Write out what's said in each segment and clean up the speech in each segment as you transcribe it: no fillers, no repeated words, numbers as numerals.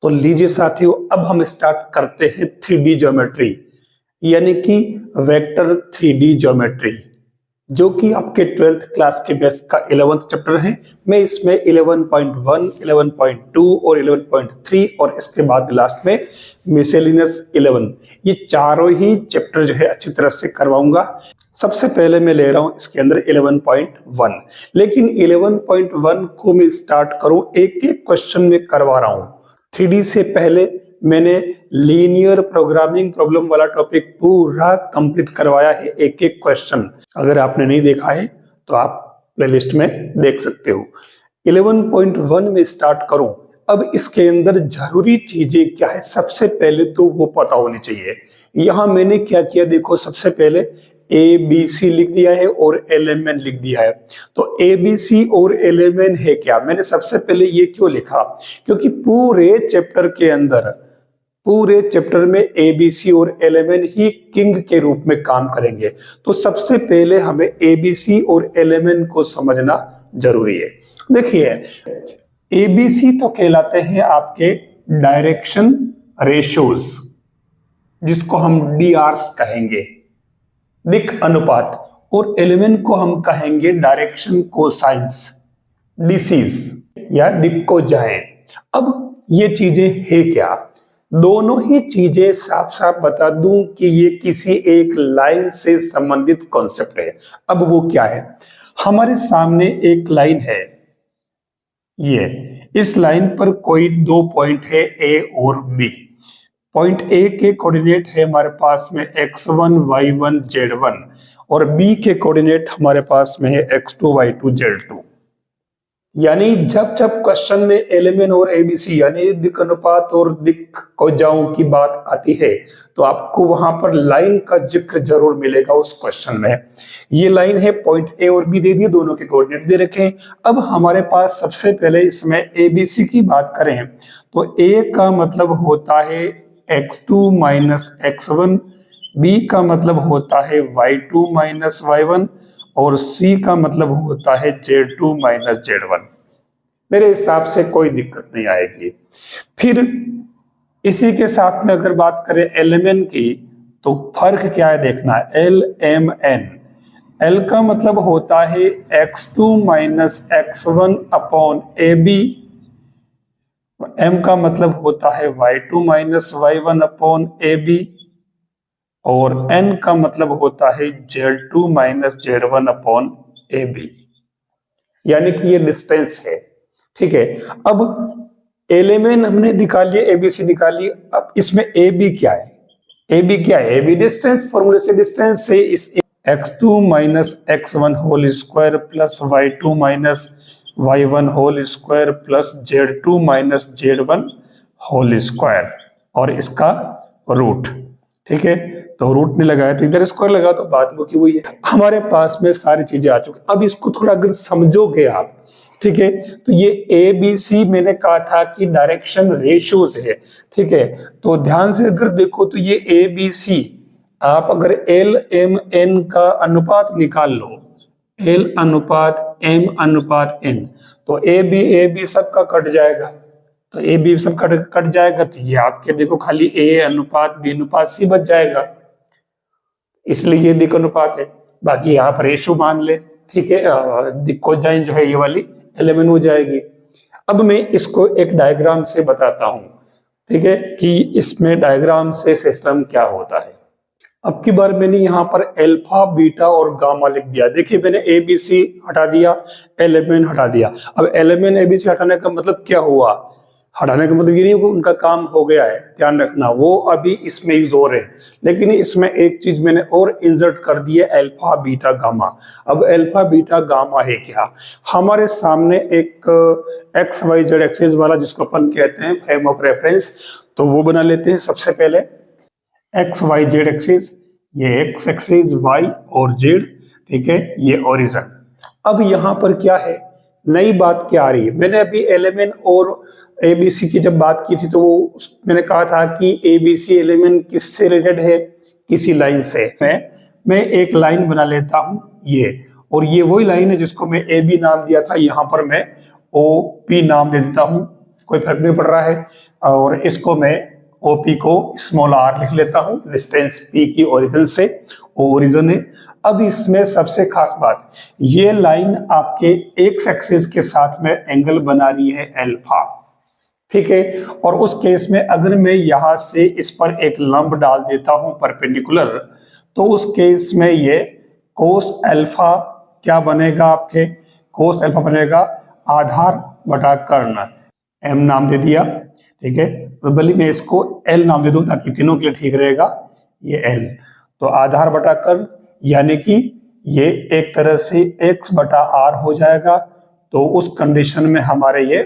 तो लीजिए साथियों, अब हम स्टार्ट करते हैं 3D ज्योमेट्री, यानी कि वेक्टर 3D ज्योमेट्री, जो कि आपके 12th क्लास के बेस का 11th चैप्टर है। मैं इसमें 11.1, 11.2 और 11.3 और इसके बाद लास्ट में मिसेलिनियस 11, ये चारों ही चैप्टर जो है अच्छी तरह से करवाऊंगा। सबसे पहले मैं ले रहा हूं इसके अंदर 11.1, लेकिन 11.1 को मैं स्टार्ट करूं एक एक क्वेश्चन में करवा रहा हूं। 3D से पहले मैंने लीनियर प्रोग्रामिंग प्रॉब्लम वाला टॉपिक पूरा कंप्लीट करवाया है, एक एक क्वेश्चन। अगर आपने नहीं देखा है तो आप प्लेलिस्ट में देख सकते हो। 11.1 में स्टार्ट करूं। अब इसके अंदर जरूरी चीजें क्या है, सबसे पहले तो वो पता होनी चाहिए। यहां मैंने क्या किया, देखो, सबसे पहले ABC लिख दिया है और LMN लिख दिया है। तो ABC और LMN है क्या, मैंने सबसे पहले ये क्यों लिखा, क्योंकि पूरे चैप्टर में ABC और LMN ही किंग के रूप में काम करेंगे। तो सबसे पहले हमें ABC और LMN को समझना जरूरी है। देखिए, ABC तो कहलाते हैं आपके डायरेक्शन रेशोज, जिसको हम DRs कहेंगे, दिक अनुपात, और LMN को हम कहेंगे डायरेक्शन कोसाइंस, DCs या दिक को जाएं। अब ये चीजें है क्या, दोनों ही चीजें साफ साफ बता दूं कि ये किसी एक लाइन से संबंधित कॉन्सेप्ट है। अब वो क्या है, हमारे सामने एक लाइन है, ये इस लाइन पर कोई दो पॉइंट है A और B। पॉइंट A के कोऑर्डिनेट है हमारे पास में x1, y1, z1, और B के कोऑर्डिनेट हमारे पास में है x2, y2, z2। यानी जब जब क्वेश्चन में LMN और ABC यानी दिक अनुपात और दिक कोजाओं की बात आती है, तो आपको वहां पर लाइन का जिक्र जरूर मिलेगा उस क्वेश्चन में। ये लाइन है, पॉइंट A और B दे दिए, दोनों के कोऑर्डिनेट दे रखे हैं। अब हमारे पास सबसे पहले इसमें ABC की बात करें तो A का मतलब होता है x2 माइनस x1, B का मतलब होता है y2 माइनस y1, और C का मतलब होता है z2 माइनस z1। मेरे हिसाब से कोई दिक्कत नहीं आएगी। फिर इसी के साथ में अगर बात करें LMN की, तो फर्क क्या है देखना है, LMN, L का मतलब होता है x2 minus x1 upon AB, M का मतलब होता है y2 minus y1 upon AB, और N का मतलब होता है z2 minus z1 upon AB, यानी कि ये डिस्टेंस है। ठीक है, अब LMN हमने निकाल लिया, ABC निकाल लिया। अब इसमें AB क्या है, AB क्या है, AB डिस्टेंस, फॉर्मूले से डिस्टेंस से इस x2 minus x1 whole square plus y2 minus y1 whole square plus z2 minus z1 whole square, और इसका रूट। ठीक है, तो रूट में लगाया तो इधर स्क्वायर लगा, तो बात वो की वही है। हमारे पास में सारी चीजें आ चुकी। अब इसको थोड़ा अगर समझोगे आप, ठीक है, तो ये ABC मैंने कहा था कि डायरेक्शन रेशियोज है। ठीक है, तो ध्यान से अगर देखो तो ये ABC, आप अगर LMN का अनुपात निकाल लो, L अनुपात M अनुपात N, तो AB सबका कट जाएगा, तो AB सब कट जाएगा, तो ये आपके देखो खाली A अनुपात B अनुपात C बच जाएगा, इसलिए ये दिक अनुपात है। बाकी आप रेशो मान ले, ठीक है, दिक कोजाइन जो है ये वाली LMN हो जाएगी। अब मैं इसको एक डायग्राम से बताता हूं, ठीक है, कि इसमें डायग्राम से सिस्टम क्या होता है। अब की बार मैंने यहाँ पर अल्फा, बीटा और गामा लिख दिया। देखिए, मैंने ABC हटा दिया, LMN हटा दिया। अब LMN ABC हटाने का मतलब क्या हुआ, हटाने का मतलब ये नहीं उनका काम हो गया है, ध्यान रखना, वो अभी इसमें यूज हो रहे हैं। लेकिन इसमें एक चीज मैंने और इंसर्ट कर दी है, अल्फा, बीटा, गामा। अब अल्फा, बीटा, गामा है क्या, हमारे सामने एक XYZ एक्सिस वाला, जिसको अपन कहते हैं फ्रेम ऑफ रेफरेंस, तो वो बना लेते हैं। सबसे पहले XYZ एक्सिस, ये X एक्सिस, Y और Z, ठीक है, ये ओरिजिन। अब यहाँ पर क्या है, नई बात क्या आ रही है, मैंने अभी LMN और ABC की जब बात की थी तो वो मैंने कहा था कि ABC LMN किससे रिलेटेड है, किसी लाइन से। मैं एक लाइन बना लेता हूं ये, और ये वही लाइन है जिसको मैं AB नाम दिया था, यहां पर मैं OP नाम दे देता हूं। कोई फर्क नहीं पड़ रहा है। और इसको मैं OP को स्मॉल r लिख लेता हूं, डिस्टेंस P की ओरिजिन से, ओरिजिन है। अब इसमें सबसे खास बात, ये लाइन आपके एक्स एक्सिस के साथ में एंगल बना रही है अल्फा, ठीक है। और उस केस में अगर मैं यहां से इस पर एक लंब डाल देता हूं परपेंडिकुलर, तो उस केस में ये कोस अल्फा क्या बनेगा, आपके कोस अल्फा बनेगा आधार बटा कर्ण, m नाम दे दिया, ठीक है। प्रोबेबली मैं इसको L नाम दे दूं ताकि तीनों के लिए ठीक रहेगा, ये L। तो आधार बटा कर्ण यानी कि ये एक तरह से x बटा r हो जाएगा। तो उस कंडीशन में हमारे ये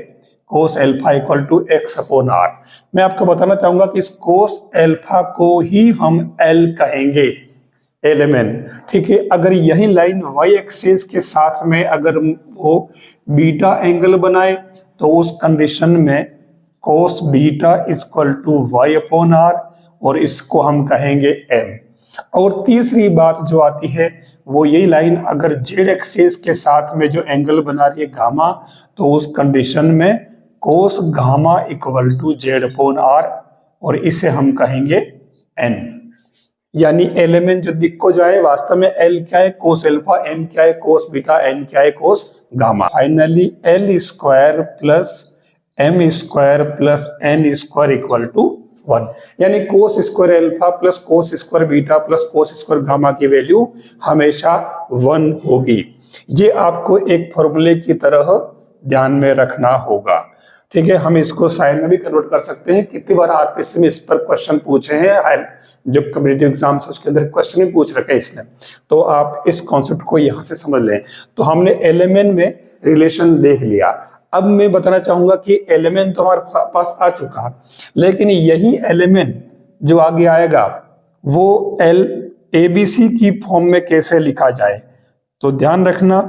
cos alpha equal to x upon r। मैं आपको बताना चाहूंगा कि इस कोस अल्फा को ही हम L कहेंगे, एलिमेंट, ठीक है। अगर यही लाइन y एक्सिस के साथ में अगर वो बीटा एंगल बनाए तो उस कंडीशन में cos beta equal to y upon r, और इसको हम कहेंगे m। और तीसरी बात जो आती है वो यही लाइन अगर z एक्सिस के साथ में जो एंगल बना रही है गामा, तो उस कंडीशन में cos gamma equal to z upon r, और इसे हम कहेंगे n। यानी एलिमेंट जो दिख को जाए, वास्तव में L क्या है कोस अल्फा, M क्या है कोस बीटा, N क्या है cos gamma. Finally L square plus M square plus N square equal to 1, यानी cos square alpha plus cos square beta plus cos square gamma की value हमेशा 1 होगी। ये आपको एक फॉर्मूले की तरह ध्यान में रखना होगा, ठीक है। हम इसको साइन में भी कन्वर्ट कर सकते हैं। कितनी बार आरपीएससी में इस पर क्वेश्चन पूछे हैं, जो कम्पिटिटिव एग्जाम है उसके अंदर क्वेश्चन भी पूछ रखे हैं इसने, तो आप इस कॉन्सेप्ट को यहां से समझ लें। तो हमने एलिमेंट में रिलेशन देख लिया। अब मैं बताना चाहूंगा कि एलिमेंट तो हमारे पास आ चुका, लेकिन यही एलिमेंट जो आगे आएगा वो ABC की फॉर्म में कैसे लिखा जाए। तो ध्यान रखना,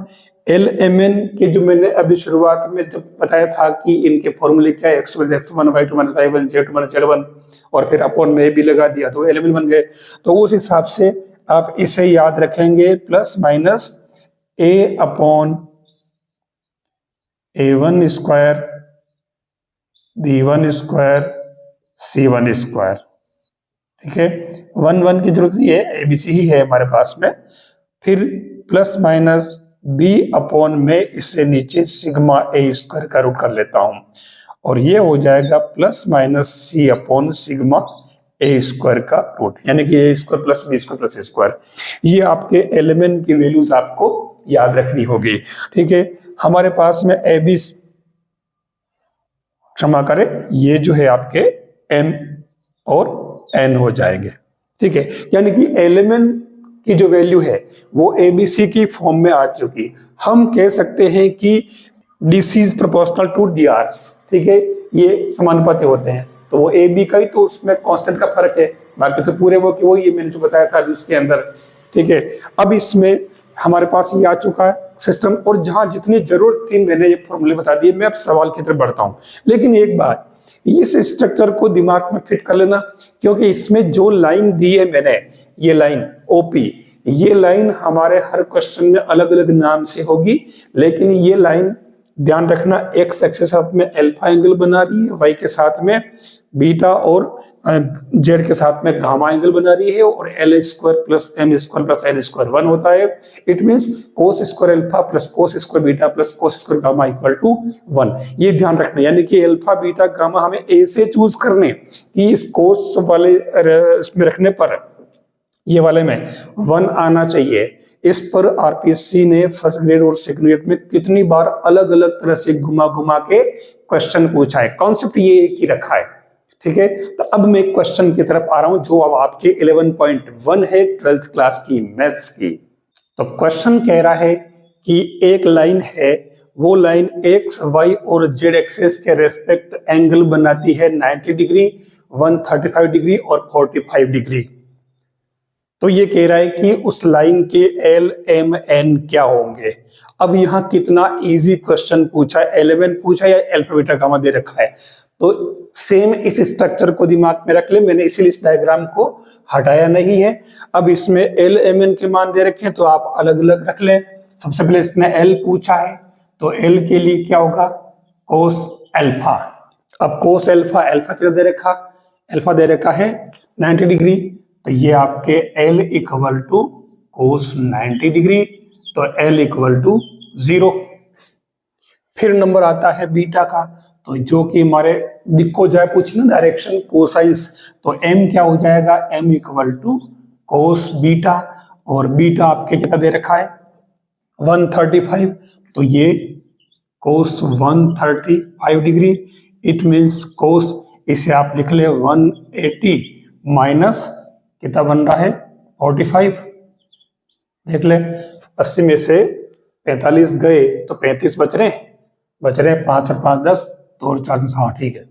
LMN के जो मैंने अभी शुरुआत में जब बताया था कि इनके फॉर्मूले क्या है, x1 y2 y1 z1 z1, और फिर अपॉन में भी लगा दिया तो LMN बन गए। तो उस हिसाब से आप इसे याद रखेंगे, plus minus a upon a1 square b1 square c1 square, ठीक है। 1 1 की जरूरत नहीं है, ABC ही है हमारे पास में। फिर प्लस माइनस b अपॉन में इसे नीचे सिग्मा a स्क्वायर का रूट कर लेता हूं, और ये हो जाएगा plus minus c upon sigma a square का रूट, यानी कि a square plus b square plus a square. ये आपके एलिमेंट की वैल्यूज आपको याद रखनी होगी, ठीक है। हमारे पास में AB, क्षमा करें, ये जो है आपके M और N हो जाएंगे, ठीक है। यानी कि एलिमेंट की जो वैल्यू है वो ABC की फॉर्म में आ चुकी। हम कह सकते हैं कि DC is proportional to DR, ठीक है, ये समानुपाती होते हैं। तो वो AB का ही तो उसमें कांस्टेंट का फर्क है, बाकी तो पूरे वो कि वो ये मैंने जो बताया था अभी उसके अंदर, ठीक है। अब इसमें हमारे पास ये आ चुका है सिस्टम, और जहां जितनी जरूरत थी मैंने ये फॉर्मूले बता दिए। मैं अब सवाल की तरफ बढ़ता हूं, लेकिन एक बात, इस स्ट्रक्चर को दिमाग में फिट कर लेना, क्योंकि इसमें जो लाइन दी है मैंने, ये लाइन OP, ये लाइन हमारे हर क्वेश्चन में अलग अलग नाम से होगी, लेकिन ये लाइन ध्यान रखना x एक्सिस में अल्फा एंगल बना रही है, y के साथ में बीटा और z के साथ में गामा एंगल बना रही है, और L square plus M square plus N square 1 होता है। It means cos square alpha plus cos square beta plus cos square gamma equal to 1। ये ध्यान रखना, यानी कि अल्फा बीटा गामा हमें ऐसे चूज करने कि इस कोस वाले इसमें रखने पर ये वाले में 1 आना चाहिए। इस पर आरपीएससी ने फर्स्ट ग्रेड और सेकंड ग्रेड में कितनी बार अलग अलग तरह से घुमा घुमा के क्वेश्चन पूछा है, कॉन्सेप्ट ये एक ही रखा है, ठीक है। तो अब मैं क्वेश्चन की तरफ आ रहा हूं जो अब आपके 11.1 है 12th क्लास की मैथ्स की। तो क्वेश्चन कह रहा है कि एक लाइन है, वो लाइन x, y और z एक्सिस के रेस्पेक्ट एंगल बनाती है 90 डिग्री, 135 डिग्री और 45 डिग्री। तो ये कह रहा है कि उस लाइन के L, M, N क्या होंगे। अब यहाँ कितना इजी क्वेश्चन पूछा है, एलिमेंट पूछा या अल्फा बीटा गामा दे रखा है। तो सेम इस स्ट्रक्चर को दिमाग में रख ले, मैंने इसीलिए इस डायग्राम को हटाया नहीं है। अब इसमें L, M, N के मान दे रखे हैं तो आप अलग अलग रख लें। सबसे पहले इसने L पूछा है, तो L के लिए क्या होगा कोस अल्फा। अब कोस एल्फा, एल्फा कितना दे रखा, एल्फा दे रखा है 90 डिग्री, तो ये आपके L equal to cos 90 degree, तो एल इक्वल टू 0। फिर नंबर आता है बीटा का, तो जो कि हमारे दिक्को जाए पूछी ना डायरेक्शन कोसाइंस, तो एम क्या हो जाएगा, M equal to cos beta, और बीटा आपके कितना दे रखा है 135, तो ये cos 135 degree, it means cos, इसे आप लिख ले 180 माइनस कितना बन रहा है 45, देख ले 80 में से 45 गए तो 35 बच रहे 5 और 5 10, तो और 4 हाँ ठीक है।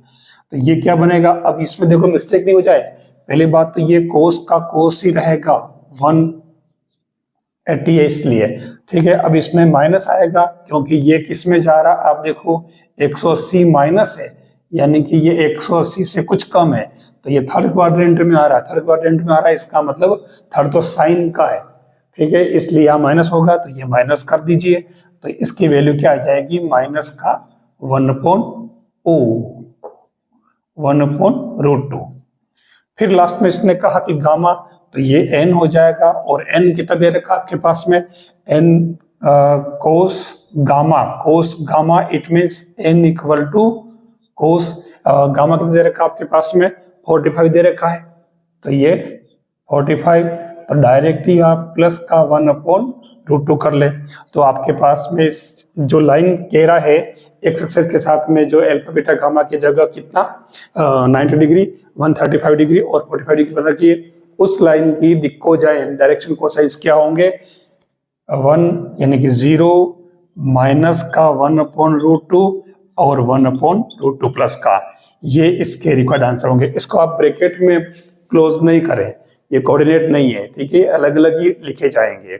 तो ये क्या बनेगा, अब इसमें देखो मिस्टेक नहीं हो जाए, पहली बात तो ये कोस का कोस ही रहेगा 180 है इसलिए, ठीक है। अब इसमें माइनस आएगा क्योंकि ये किस में जा रहा, आप देखो 180 माइनस है, यानी कि ये 180 से कुछ कम है, तो ये थर्ड क्वाड्रेंट में आ रहा है, थर्ड क्वाड्रेंट में आ रहा है, इसका मतलब थर्ड तो साइन का है, ठीक है, इसलिए यहाँ माइनस होगा, तो ये माइनस कर दीजिए, तो इसकी वैल्यू क्या आ जाएगी, माइनस का 1/√2। फिर लास्ट में इसने कहा कि गामा, तो ये n हो जाएगा, और n कितना दे रखा आपके पास में, n cos gamma, it means n equal to cos gamma कितना दे रखा आपके पास में 45 दे रखा है, तो ये 45, तो डायरेक्ट ही आप प्लस का 1/√2 कर ले, तो आपके पास में जो लाइन कह रहा है एक्स एक्सिस के साथ में जो अल्फा बीटा गामा की जगह कितना 90 डिग्री 135 डिग्री और 45 डिग्री बना रखिए, उस लाइन की दिक्को जाए डायरेक्शन कोसाइंस क्या होंगे 1 यानी कि 0 माइनस का 1/√2 और 1/√2 प्लस का, ये इसके रिक्वायर्ड आंसर होंगे। इसको आप ब्रैकेट में क्लोज नहीं करें, ये कोऑर्डिनेट नहीं है, ठीक है, अलग अलग ही लिखे जाएंगे।